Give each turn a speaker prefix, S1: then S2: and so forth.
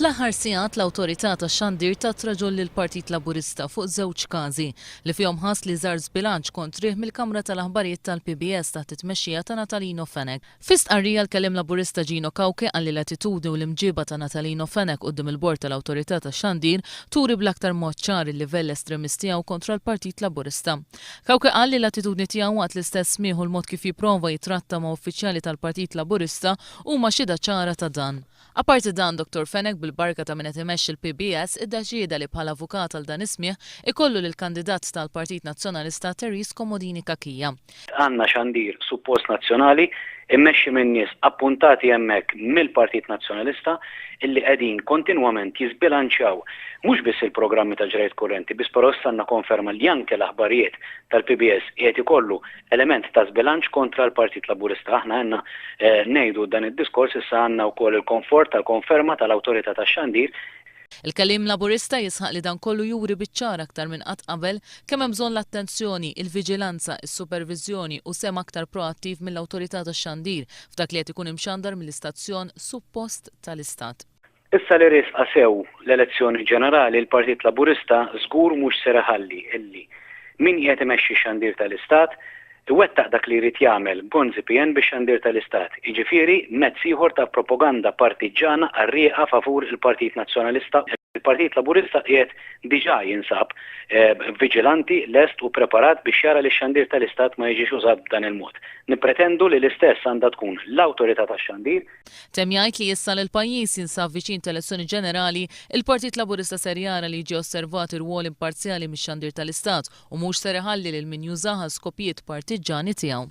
S1: Fl-aħħar sigħat l-awtorità tax-xandir tat raġun lill-Partit Laburista fuq żewġ każi li fihom ħass li żar żbilanċ kontrih mill-Kamra tal-Aħbarijiet tal-PBS taħt it-tmexxija ta' Natalino Fenek. Fi stqarrija l-kelliem Laburista Gino Kawke qal li l-attitudni u l-imġiba ta' Natalino Fenek quddiem il-bord tal-awtorità tax-xandir turi bl-aktar mod ċar il-livell estremisti tiegħu kontra l-Partit Laburista. Kawke qal li l-attitudni tiegħu waqt l-istess smieħ u l-mod kif jipprova jitratta ma' uffiċjali tal-Partit Laburista huma xhieda ċara ta' dan. Aparti dan, Dr. Fenek bil-barka ta' min qed imexxi l-PBS iddeċieda li bħala avukat għal dan ismieħ ikollu lill-kandidat tal-Partit Nazzjonalista Teresa Comodini Kakija.
S2: Għandna xandir suppost nazzjonali immexxi minn nies appuntati hemmhekk mill-Partit Nazzjonalista illi qegħdin kontinwament jiżbilanċjaw mhux biss il-programmi ta' ġrejt kurrenti, biss però stanna konferma li anke l-aħbarijiet tal-PBS qiegħed ikollu element ta' żbilanċ kontra l-Partit Laburista. Aħna għandna ngħidu dan id-diskors issa għandna wkoll il-konfort tal-konferma tal-awtorità tax-xandir.
S1: Il-kelliem Laburista jisħaq li dan kollu juri biċ-ċar aktar minn qatt qabel kemm hemm bżonn l-attenzjoni, il-viġilanza, is-supervizjoni u sem aktar proattiv mill-awtorità tax-xandir f'dak li qed ikun imxandar mill-istazzjon suppost tal-Istat.
S2: Issa li risqa sew l-elezzjoni ġenerali l-Partit Laburista żgur mhux se iħalli illi min qiegħed imexxi x-xandir tal-Istat iwettaq dak li jrid jagħmel b'GNZPN bix-xandir tal-Istat. Jiġifieri mezz ieħor ta' propaganda partiġana għarrieqa favur il-Partit Nazzjonalista. Il-Partit Laburista qiegħed diġà jinsab viġilanti, lest u preparat biex jara li x-xandir tal-Istat ma jiġix użat b'dan il-mod. Nippretendu li l-istess għandha tkun l-awtorità tax-xandir.
S1: Temm jgħid li issa l-pajjiż jinsab viċin tal-elezzjoni ġenerali, il-Partit Laburista ser jara li jiġi osservat ir-rwol imparzjali mix-xandir tal-Istat u mhux ser iħalli lil min jużaha skopijiet partiġani tiegħu.